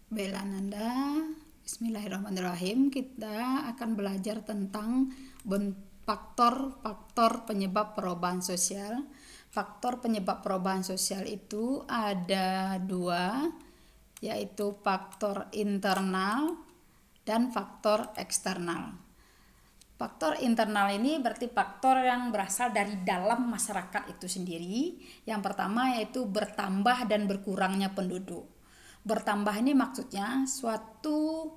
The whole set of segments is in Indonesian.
Bella Nanda, Bismillahirrahmanirrahim. Kita akan belajar tentang faktor-faktor penyebab perubahan sosial. Faktor penyebab perubahan sosial itu ada dua, yaitu faktor internal dan faktor eksternal. Faktor internal ini berarti faktor yang berasal dari dalam masyarakat itu sendiri. Yang pertama yaitu bertambah dan berkurangnya penduduk. Bertambah ini maksudnya suatu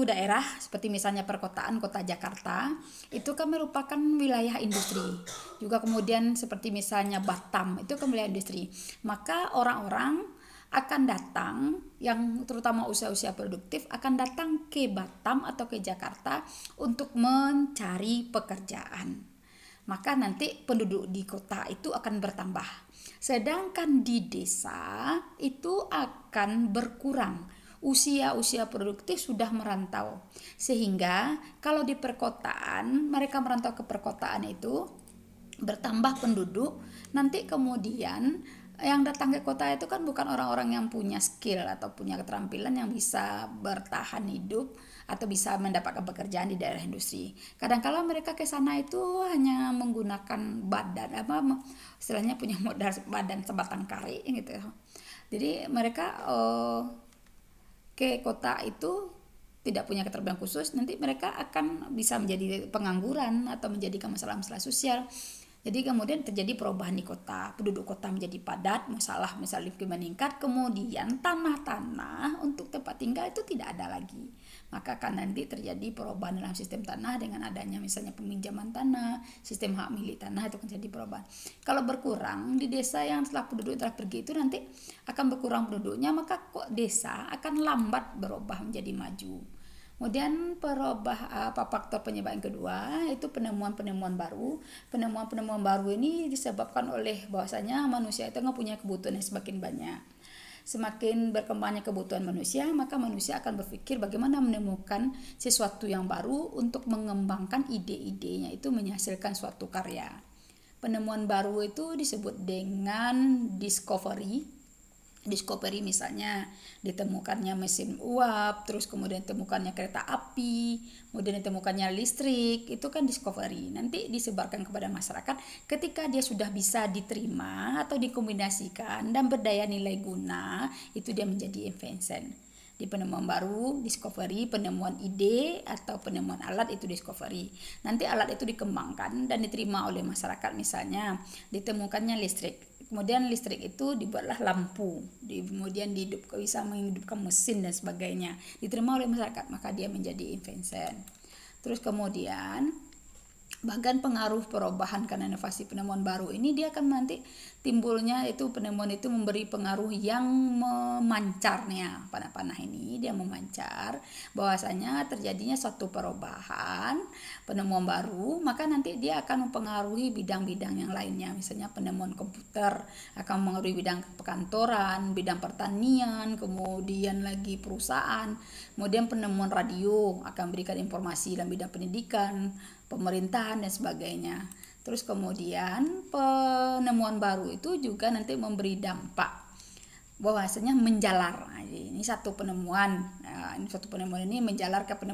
daerah seperti misalnya perkotaan kota Jakarta itu kan merupakan wilayah industri. Juga kemudian seperti misalnya Batam itu kan wilayah industri. Maka orang-orang akan datang, yang terutama usia-usia produktif akan datang ke Batam atau ke Jakarta untuk mencari pekerjaan. Maka nanti penduduk di kota itu akan bertambah. Sedangkan di desa itu akan berkurang. Usia-usia produktif sudah merantau. Sehingga kalau di perkotaan, mereka merantau ke perkotaan itu bertambah penduduk, nanti kemudian yang datang ke kota itu kan bukan orang-orang yang punya skill atau punya keterampilan yang bisa bertahan hidup atau bisa mendapatkan pekerjaan di daerah industri. Kadang-kala mereka ke sana itu hanya menggunakan badan istilahnya punya modal badan sebatang kari gitu. Jadi mereka ke kota itu tidak punya keterampilan khusus, nanti mereka akan bisa menjadi pengangguran atau menjadikan masalah-masalah sosial. Jadi kemudian terjadi perubahan di kota, penduduk kota menjadi padat, masalah misalnya meningkat, kemudian tanah-tanah untuk tempat tinggal itu tidak ada lagi. Maka akan nanti terjadi perubahan dalam sistem tanah dengan adanya misalnya peminjaman tanah, sistem hak milik tanah itu akan terjadi perubahan. Kalau berkurang di desa yang setelah penduduk telah pergi itu nanti akan berkurang penduduknya, maka kok desa akan lambat berubah menjadi maju. Kemudian faktor penyebab yang kedua itu penemuan-penemuan baru. Penemuan-penemuan baru ini disebabkan oleh bahwasanya manusia itu punya kebutuhan yang semakin banyak. Semakin berkembangnya kebutuhan manusia, maka manusia akan berpikir bagaimana menemukan sesuatu yang baru untuk mengembangkan ide-idenya itu menghasilkan suatu karya. Penemuan baru itu disebut dengan discovery misalnya ditemukannya mesin uap, terus kemudian ditemukannya kereta api, kemudian ditemukannya listrik, itu kan discovery. Nanti disebarkan kepada masyarakat ketika dia sudah bisa diterima atau dikombinasikan dan berdaya nilai guna, itu dia menjadi invention. Di penemuan baru, discovery, penemuan ide atau penemuan alat itu discovery. Nanti alat itu dikembangkan dan diterima oleh masyarakat, misalnya ditemukannya listrik. Kemudian listrik itu dibuatlah lampu, kemudian bisa menghidupkan mesin dan sebagainya. Diterima oleh masyarakat, maka dia menjadi invention. Terus kemudian bahkan pengaruh perubahan karena inovasi penemuan baru ini dia akan nanti timbulnya itu penemuan itu memberi pengaruh yang memancarnya panah-panah ini dia memancar bahwasanya terjadinya suatu perubahan penemuan baru, maka nanti dia akan mempengaruhi bidang-bidang yang lainnya, misalnya penemuan komputer akan mempengaruhi bidang perkantoran, bidang pertanian, kemudian lagi perusahaan. Kemudian penemuan radio akan memberikan informasi dalam bidang pendidikan, pemerintahan dan sebagainya. Terus kemudian penemuan baru itu juga nanti memberi dampak bahwasanya menjalar. Nah, ini satu penemuan. Nah, ini suatu penemuan ini menjalar kepada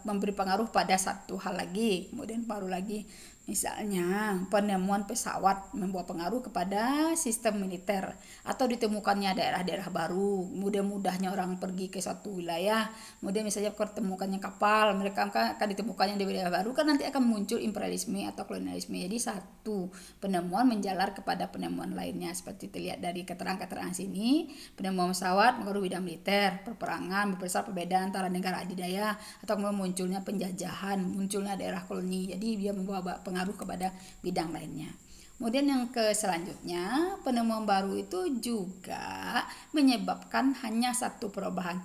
memberi pengaruh pada satu hal lagi. Kemudian baru lagi misalnya penemuan pesawat membawa pengaruh kepada sistem militer atau ditemukannya daerah-daerah baru, mudah-mudahnya orang pergi ke suatu wilayah, kemudian misalnya ditemukannya kapal, mereka akan ditemukannya di wilayah baru, kan nanti akan muncul imperialisme atau kolonialisme. Jadi satu penemuan menjalar kepada penemuan lainnya, seperti terlihat dari keterangan-keterangan sini. Penemuan pesawat mengaruhi bidang militer, peperangan, memperbesar perbedaan antara negara adidaya, atau munculnya penjajahan, munculnya daerah koloni. Jadi dia membawa pengaruh kepada bidang lainnya. Kemudian yang selanjutnya, penemuan baru itu juga menyebabkan hanya satu perubahan.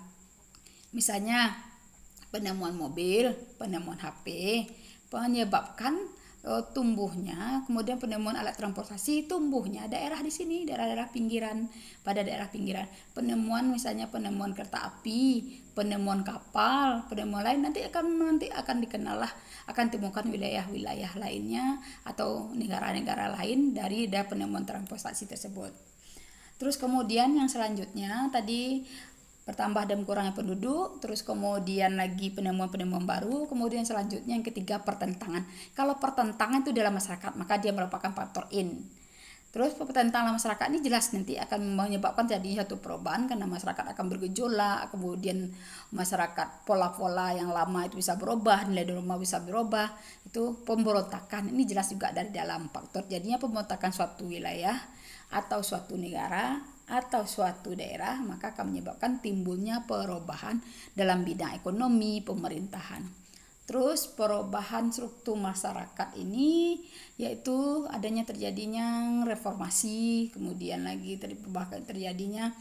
Misalnya penemuan mobil, penemuan HP, menyebabkan tumbuhnya, kemudian penemuan alat transportasi tumbuhnya daerah di sini, daerah-daerah pinggiran, pada daerah pinggiran. Penemuan misalnya penemuan kereta api, penemuan kapal, penemuan lain nanti akan dikenal lah, akan temukan wilayah-wilayah lainnya atau negara-negara lain dari penemuan transportasi tersebut. Terus kemudian yang selanjutnya tadi bertambah dan kurangnya penduduk, terus kemudian lagi penemuan-penemuan baru, kemudian selanjutnya yang ketiga pertentangan. Kalau pertentangan itu dalam masyarakat, maka dia merupakan faktor in. Terus pertentangan masyarakat ini jelas nanti akan menyebabkan terjadi satu perubahan karena masyarakat akan bergejolak, kemudian masyarakat pola-pola yang lama itu bisa berubah, nilai norma bisa berubah, itu pemberontakan. Ini jelas juga dari dalam faktor jadinya pemberontakan suatu wilayah atau suatu negara atau suatu daerah, maka akan menyebabkan timbulnya perubahan dalam bidang ekonomi, pemerintahan. Terus perubahan struktur masyarakat ini yaitu adanya terjadinya reformasi, kemudian lagi terjadinya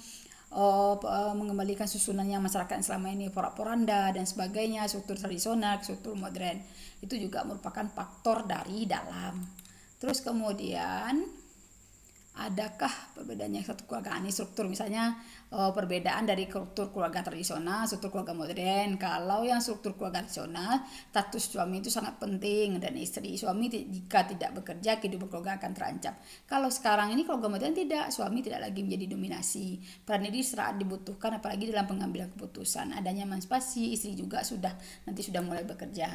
mengembalikan susunannya masyarakat yang selama ini porak-poranda dan sebagainya, struktur tradisional, struktur modern. Itu juga merupakan faktor dari dalam. Terus kemudian adakah perbedaannya satu keluarga ini struktur, misalnya perbedaan dari struktur keluarga tradisional, struktur keluarga modern. Kalau yang struktur keluarga tradisional, status suami itu sangat penting dan istri. Suami jika tidak bekerja, kehidupan keluarga akan terancam. Kalau sekarang ini keluarga modern tidak, suami tidak lagi menjadi dominasi. Peran ini sangat dibutuhkan apalagi dalam pengambilan keputusan. Adanya emansipasi, istri juga sudah mulai bekerja.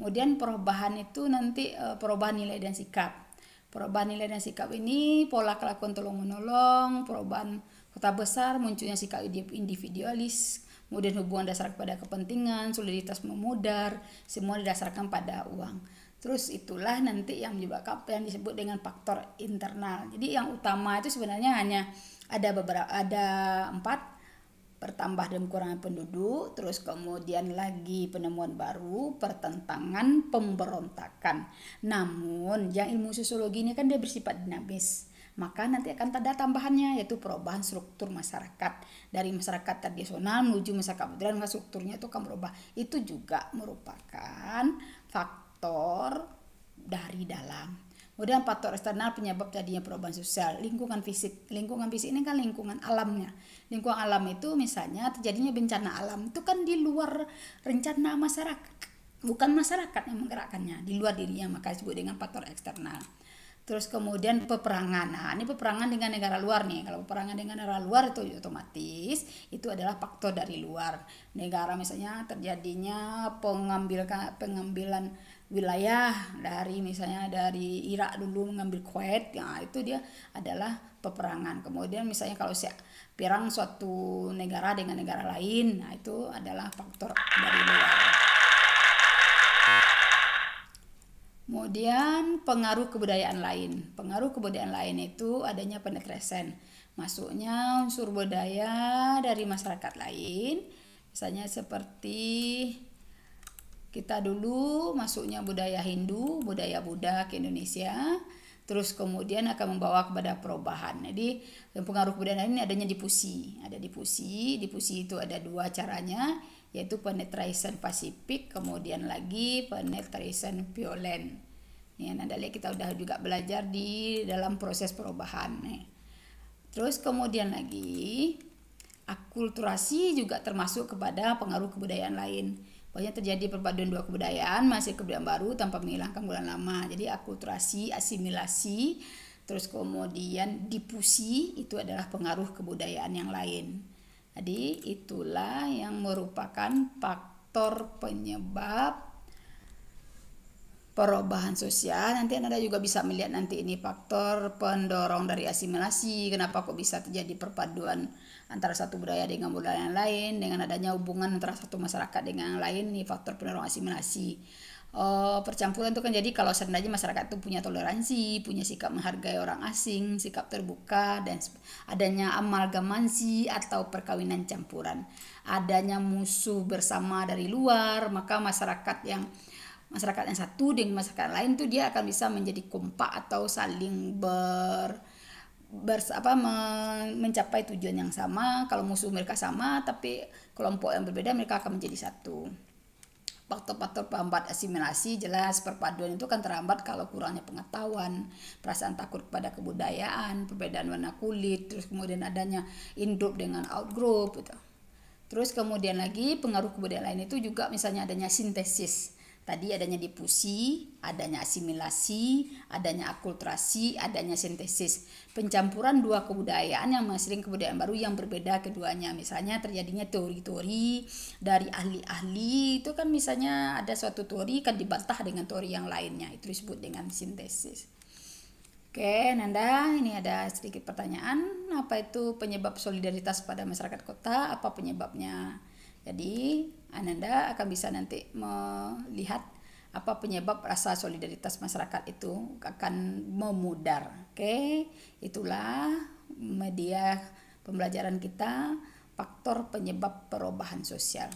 Kemudian perubahan itu nanti perubahan nilai dan sikap. Perubahan nilai dan sikap ini pola kelakuan tolong-menolong, perubahan kota besar, munculnya sikap individualis, kemudian hubungan dasar kepada kepentingan, soliditas memudar, semua didasarkan pada uang. Terus itulah nanti yang menyebabkan apa yang disebut dengan faktor internal. Jadi yang utama itu sebenarnya hanya ada 4, bertambah dan kurangnya penduduk, terus kemudian lagi penemuan baru, pertentangan, pemberontakan. Namun yang ilmu sosiologi ini kan dia bersifat dinamis, maka nanti akan ada tambahannya yaitu perubahan struktur masyarakat dari masyarakat tradisional menuju masyarakat modern, maka strukturnya itu akan berubah. Itu juga merupakan faktor dari dalam. Kemudian faktor eksternal penyebab terjadinya perubahan sosial, lingkungan fisik. Lingkungan fisik ini kan lingkungan alamnya. Lingkungan alam itu misalnya terjadinya bencana alam, itu kan di luar rencana masyarakat. Bukan masyarakat yang menggerakkannya, di luar dirinya, maka disebut dengan faktor eksternal. Terus kemudian peperangan. Nah, ini peperangan dengan negara luar nih. Kalau peperangan dengan negara luar itu otomatis itu adalah faktor dari luar. Negara misalnya terjadinya pengambilan wilayah dari misalnya dari Irak dulu mengambil Kuwait, ya itu dia adalah peperangan. Kemudian misalnya kalau perang suatu negara dengan negara lain, nah itu adalah faktor dari luar. Kemudian pengaruh kebudayaan lain. Pengaruh kebudayaan lain itu adanya penetration, masuknya unsur budaya dari masyarakat lain. Misalnya seperti kita dulu masuknya budaya Hindu, budaya Buddha ke Indonesia, terus kemudian akan membawa kepada perubahan. Jadi yang pengaruh kebudayaan ini adanya difusi. Ada difusi itu ada 2 caranya, yaitu penetration Pasifik, kemudian lagi penetration violent. Ya, nah dari kita udah juga belajar di dalam proses perubahan. Nih. Terus kemudian lagi akulturasi juga termasuk kepada pengaruh kebudayaan lain. Pokoknya terjadi perpaduan 2 kebudayaan, masih kebudayaan baru tanpa menghilangkan kebudayaan lama. Jadi akulturasi, asimilasi, terus kemudian difusi itu adalah pengaruh kebudayaan yang lain. Jadi itulah yang merupakan faktor penyebab perubahan sosial. Nanti Anda juga bisa melihat nanti ini faktor pendorong dari asimilasi. Kenapa kok bisa terjadi perpaduan antara satu budaya dengan budaya yang lain, dengan adanya hubungan antara satu masyarakat dengan yang lain, ini faktor pendorong asimilasi. Percampuran itu kan jadi kalau seandainya masyarakat itu punya toleransi, punya sikap menghargai orang asing, sikap terbuka, dan adanya amalgamasi atau perkawinan campuran, adanya musuh bersama dari luar, maka masyarakat yang satu dengan masyarakat lain itu dia akan bisa menjadi kompak atau saling mencapai tujuan yang sama. Kalau musuh mereka sama tapi kelompok yang berbeda, mereka akan menjadi satu. Faktor-faktor penghambat asimilasi jelas perpaduan itu kan terhambat kalau kurangnya pengetahuan, perasaan takut pada kebudayaan, perbedaan warna kulit, terus kemudian adanya in-group dengan out-group gitu. Terus kemudian lagi pengaruh kebudayaan lain itu juga misalnya adanya sintesis. Tadi adanya difusi, adanya asimilasi, adanya akulturasi, adanya sintesis. Pencampuran dua kebudayaan yang menghasilkan kebudayaan baru yang berbeda keduanya. Misalnya terjadinya teori-teori dari ahli-ahli, itu kan misalnya ada suatu teori kan dibantah dengan teori yang lainnya. Itu disebut dengan sintesis. Oke, Nanda, ini ada sedikit pertanyaan. Apa itu penyebab solidaritas pada masyarakat kota? Apa penyebabnya? Jadi, Ananda akan bisa nanti melihat apa penyebab rasa solidaritas masyarakat itu akan memudar. Oke, itulah media pembelajaran kita, faktor penyebab perubahan sosial.